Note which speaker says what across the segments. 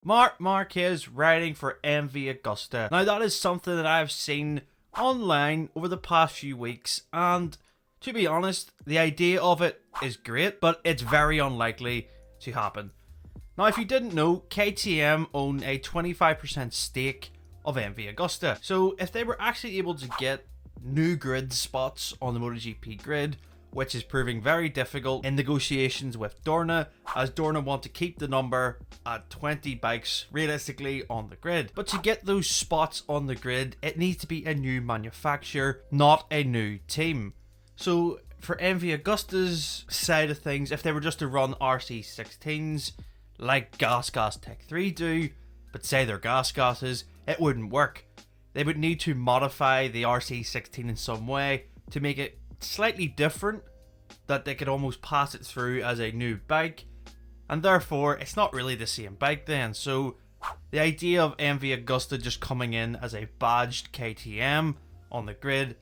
Speaker 1: Marc Marquez riding for MV Agusta. Now that is something that I've seen online over the past few weeks, and to be honest, the idea of it is great, but it's very unlikely to happen. Now, if you didn't know, KTM own a 25% stake of MV Agusta. So if they were actually able to get new grid spots on the MotoGP grid, which is proving very difficult in negotiations with Dorna, as Dorna want to keep the number at 20 bikes realistically on the grid. But to get those spots on the grid, it needs to be a new manufacturer, not a new team. So for MV Agusta's side of things, if they were just to run RC16s like Gas Tech 3 do, but say they're Gas, it wouldn't work. They would need to modify the RC16 in some way to make it slightly different, that they could almost pass it through as a new bike, and therefore it's not really the same bike then. So the idea of MV Agusta just coming in as a badged KTM on the grid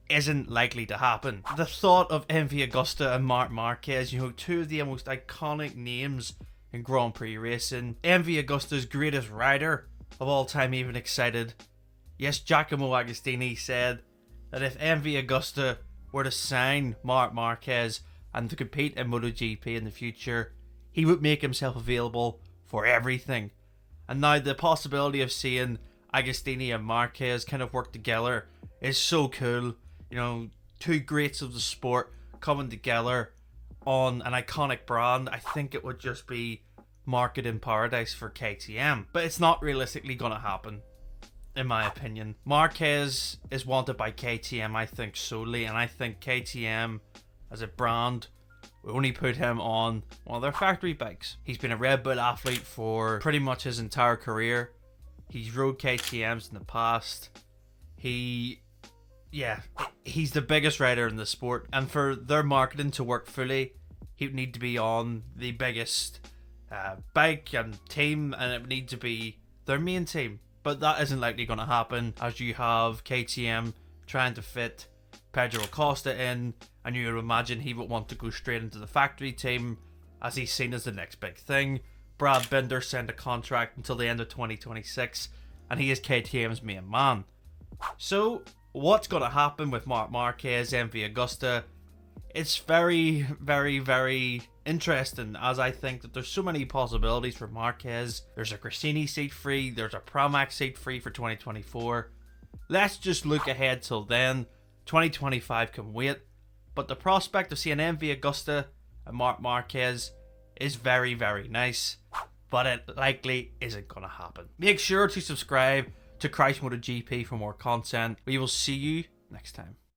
Speaker 1: isn't likely to happen. The thought of MV Agusta and Marc Marquez, two of the most iconic names in Grand Prix racing, MV Agusta's greatest rider of all time, even excited. Yes, Giacomo Agostini said that if MV Agusta were to sign Marc Marquez and to compete in MotoGP in the future, he would make himself available for everything. And now the possibility of seeing Agostini and Marquez kind of work together is so cool. Two greats of the sport coming together on an iconic brand. I think it would just be market in paradise for KTM. But it's not realistically going to happen, in my opinion. Marquez is wanted by KTM, I think, solely, and I think KTM as a brand will only put him on one of their factory bikes. He's been a Red Bull athlete for pretty much his entire career. He's rode KTMs in the past. He's the biggest rider in the sport, and for their marketing to work fully, he would need to be on the biggest bike and team, and it would need to be their main team. But that isn't likely going to happen, as you have KTM trying to fit Pedro Acosta in, and you would imagine he would want to go straight into the factory team, as he's seen as the next big thing. Brad Binder signed a contract until the end of 2026, and he is KTM's main man. So what's going to happen with Marc Marquez, MV Agusta? It's very, very, very interesting, as I think that there's so many possibilities for Marquez. There's a Gresini seat free, there's a Pramac seat free for 2024. Let's just look ahead till then. 2025 can wait, but the prospect of seeing MV Agusta and Marc Marquez is very, very nice, but it likely isn't going to happen. Make sure to subscribe to Christ MotoGP for more content. We will see you next time.